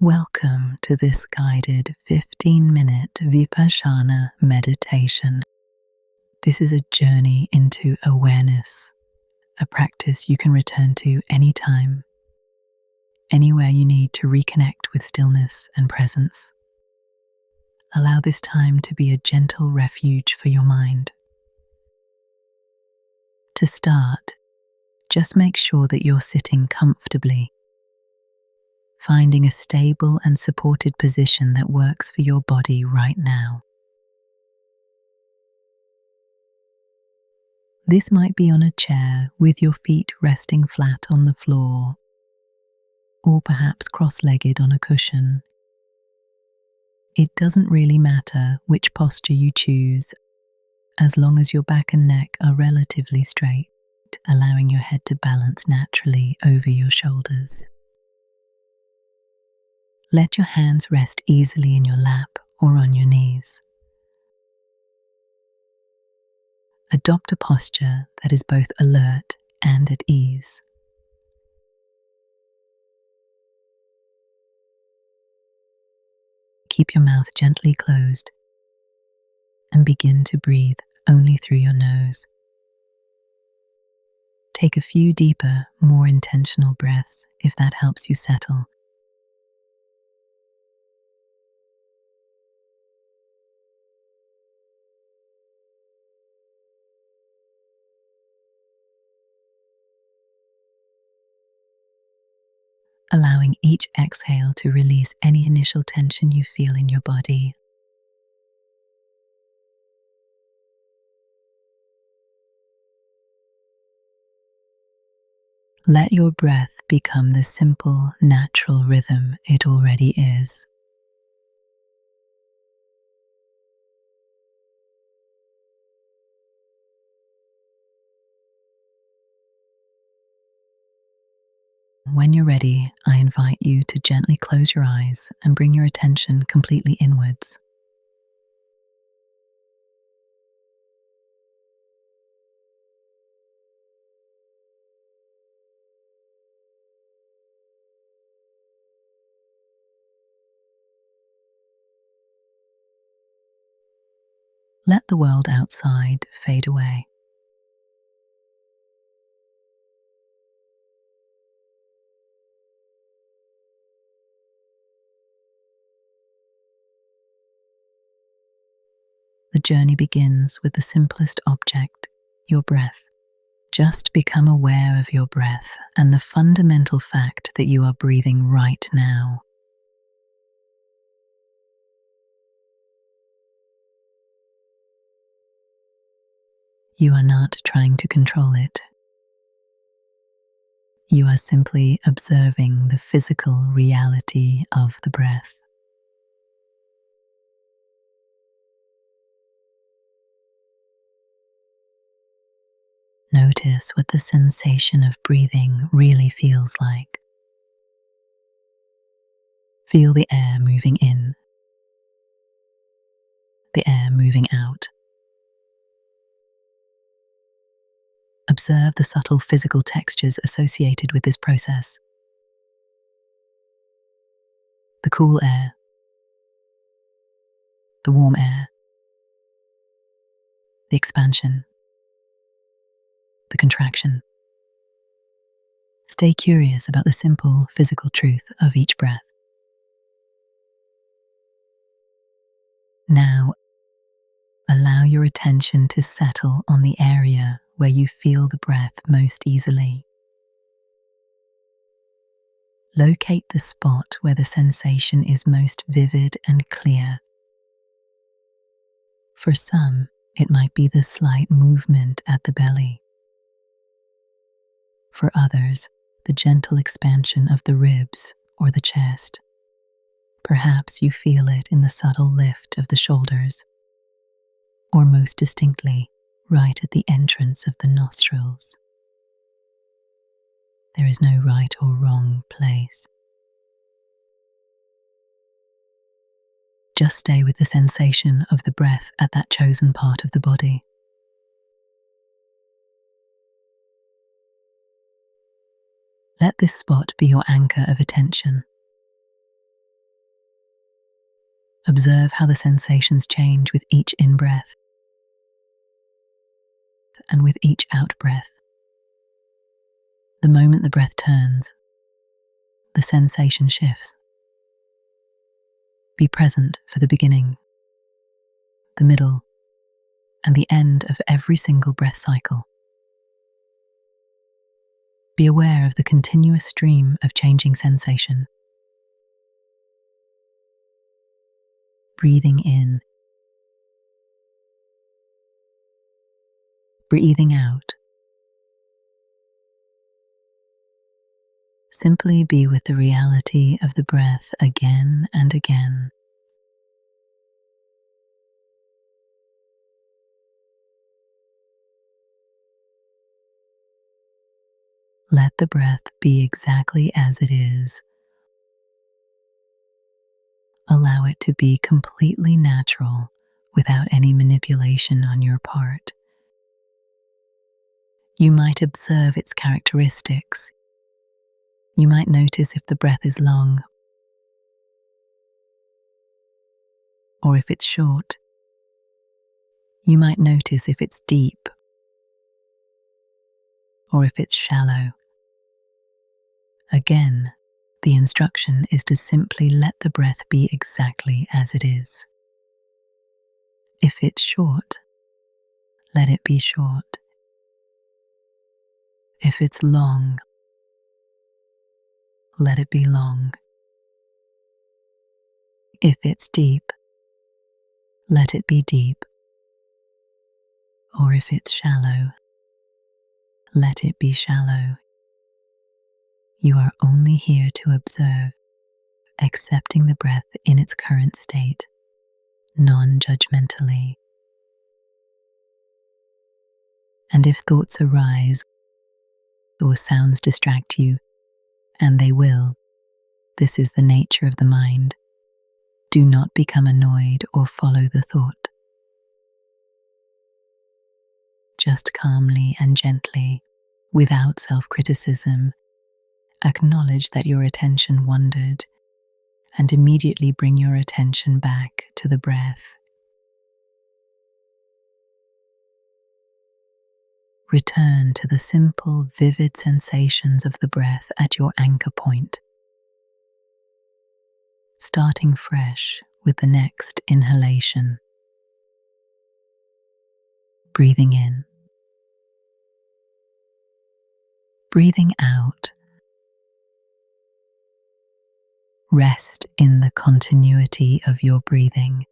Welcome to this guided 15-minute Vipassana meditation. This is a journey into awareness, a practice you can return to anytime, anywhere you need to reconnect with stillness and presence. Allow this time to be a gentle refuge for your mind. To start, just make sure that you're sitting comfortably, finding a stable and supported position that works for your body right now. This might be on a chair with your feet resting flat on the floor, or perhaps cross-legged on a cushion. It doesn't really matter which posture you choose, as long as your back and neck are relatively straight, allowing your head to balance naturally over your shoulders. Let your hands rest easily in your lap or on your knees. Adopt a posture that is both alert and at ease. Keep your mouth gently closed and begin to breathe only through your nose. Take a few deeper, more intentional breaths if that helps you settle. Allowing each exhale to release any initial tension you feel in your body. Let your breath become the simple, natural rhythm it already is. When you're ready, I invite you to gently close your eyes and bring your attention completely inwards. Let the world outside fade away. The journey begins with the simplest object, your breath. Just become aware of your breath and the fundamental fact that you are breathing right now. You are not trying to control it. You are simply observing the physical reality of the breath. Notice what the sensation of breathing really feels like. Feel the air moving in, the air moving out. Observe the subtle physical textures associated with this process. The cool air, the warm air, the expansion, the contraction. Stay curious about the simple physical truth of each breath. Now, allow your attention to settle on the area where you feel the breath most easily. Locate the spot where the sensation is most vivid and clear. For some, it might be the slight movement at the belly. For others, the gentle expansion of the ribs or the chest. Perhaps you feel it in the subtle lift of the shoulders, or most distinctly, right at the entrance of the nostrils. There is no right or wrong place. Just stay with the sensation of the breath at that chosen part of the body. Let this spot be your anchor of attention. Observe how the sensations change with each in-breath and with each out-breath. The moment the breath turns, the sensation shifts. Be present for the beginning, the middle, and the end of every single breath cycle. Be aware of the continuous stream of changing sensation. Breathing in, breathing out. Simply be with the reality of the breath again and again. Let the breath be exactly as it is. Allow it to be completely natural without any manipulation on your part. You might observe its characteristics. You might notice if the breath is long or if it's short. You might notice if it's deep or if it's shallow. Again, the instruction is to simply let the breath be exactly as it is. If it's short, let it be short. If it's long, let it be long. If it's deep, let it be deep. Or if it's shallow, let it be shallow. You are only here to observe, accepting the breath in its current state, non-judgmentally. And if thoughts arise or sounds distract you, and they will, this is the nature of the mind. Do not become annoyed or follow the thought. Just calmly and gently, without self-criticism, acknowledge that your attention wandered and immediately bring your attention back to the breath. Return to the simple, vivid sensations of the breath at your anchor point, starting fresh with the next inhalation. Breathing in, breathing out. Rest in the continuity of your breathing.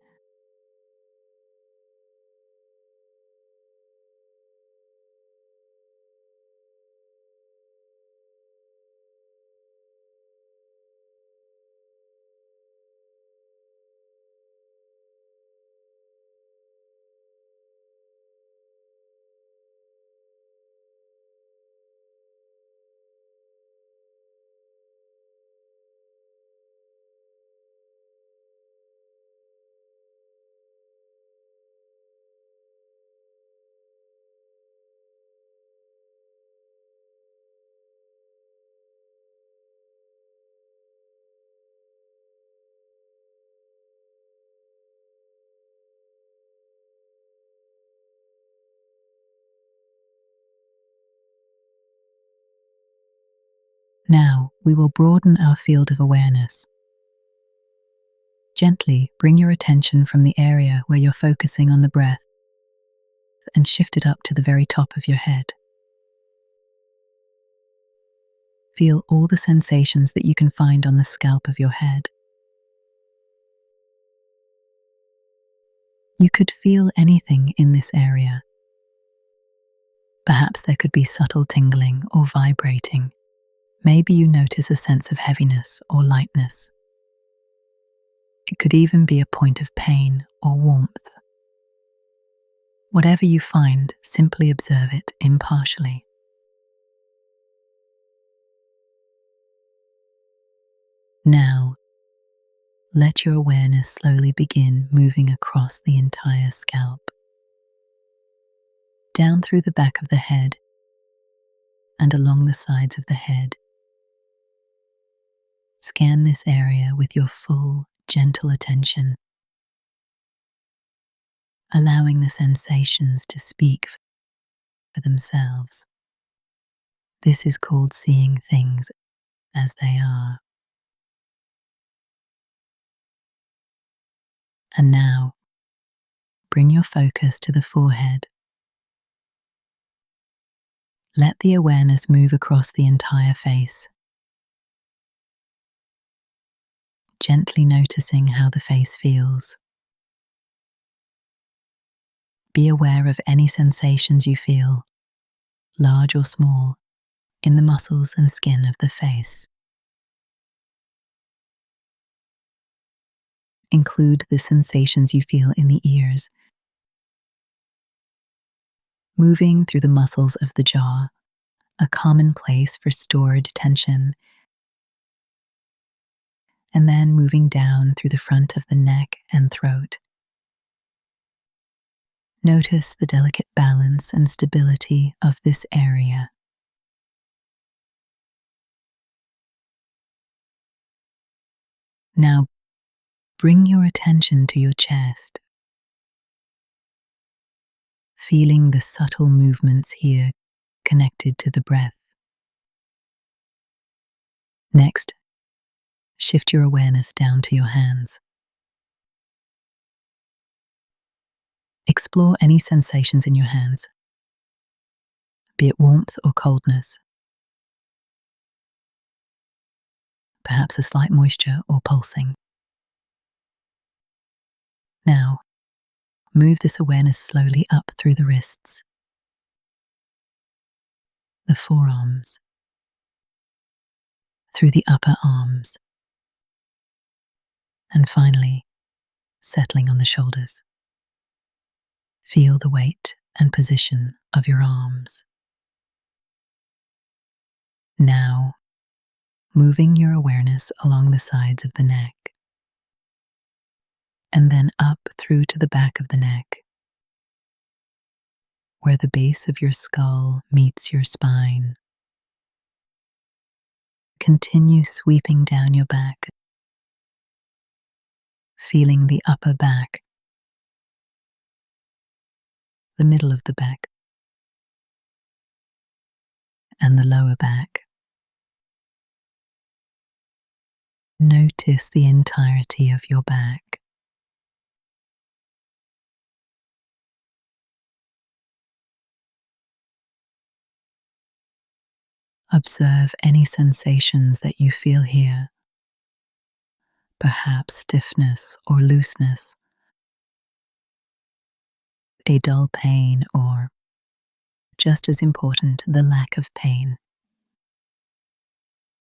Now we will broaden our field of awareness. Gently bring your attention from the area where you're focusing on the breath and shift it up to the very top of your head. Feel all the sensations that you can find on the scalp of your head. You could feel anything in this area. Perhaps there could be subtle tingling or vibrating. Maybe you notice a sense of heaviness or lightness. It could even be a point of pain or warmth. Whatever you find, simply observe it impartially. Now, let your awareness slowly begin moving across the entire scalp, down through the back of the head and along the sides of the head. Scan this area with your full, gentle attention. allowing the sensations to speak for themselves. This is called seeing things as they are. And now, bring your focus to the forehead. Let the awareness move across the entire face, gently noticing how the face feels. Be aware of any sensations you feel, large or small, in the muscles and skin of the face. Include the sensations you feel in the ears, moving through the muscles of the jaw, a common place for stored tension, and then moving down through the front of the neck and throat. Notice the delicate balance and stability of this area. Now, bring your attention to your chest, feeling the subtle movements here connected to the breath. Next, shift your awareness down to your hands. Explore any sensations in your hands, be it warmth or coldness, perhaps a slight moisture or pulsing. Now, move this awareness slowly up through the wrists, the forearms, through the upper arms, and finally, settling on the shoulders. Feel the weight and position of your arms. Now, moving your awareness along the sides of the neck, and then up through to the back of the neck, where the base of your skull meets your spine. Continue sweeping down your back, feeling the upper back, the middle of the back, and the lower back. Notice the entirety of your back. Observe any sensations that you feel here, perhaps stiffness or looseness, a dull pain, or, just as important, the lack of pain.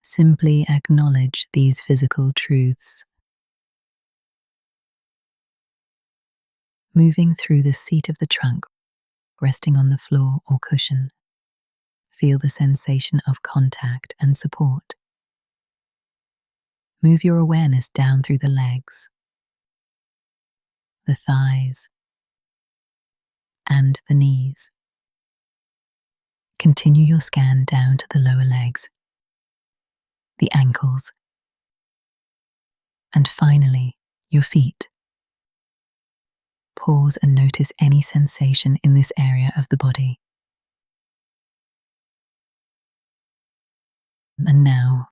Simply acknowledge these physical truths. Moving through the seat of the trunk, resting on the floor or cushion, feel the sensation of contact and support. Move your awareness down through the legs, the thighs, and the knees. Continue your scan down to the lower legs, the ankles, and finally, your feet. Pause and notice any sensation in this area of the body. And now,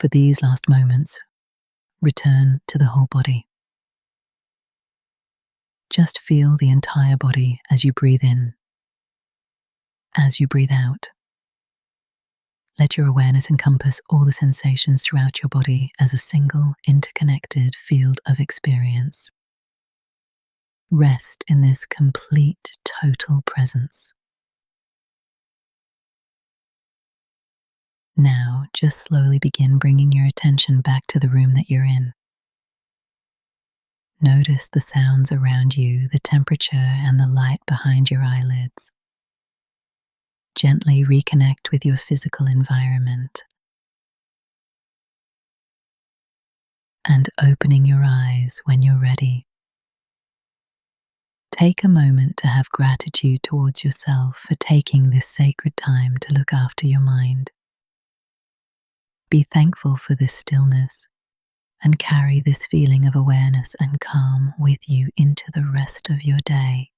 for these last moments, return to the whole body. Just feel the entire body as you breathe in, as you breathe out. Let your awareness encompass all the sensations throughout your body as a single, interconnected field of experience. Rest in this complete, total presence. Now, just slowly begin bringing your attention back to the room that you're in. Notice the sounds around you, the temperature and the light behind your eyelids. Gently reconnect with your physical environment. And opening your eyes when you're ready. Take a moment to have gratitude towards yourself for taking this sacred time to look after your mind. Be thankful for this stillness, and carry this feeling of awareness and calm with you into the rest of your day.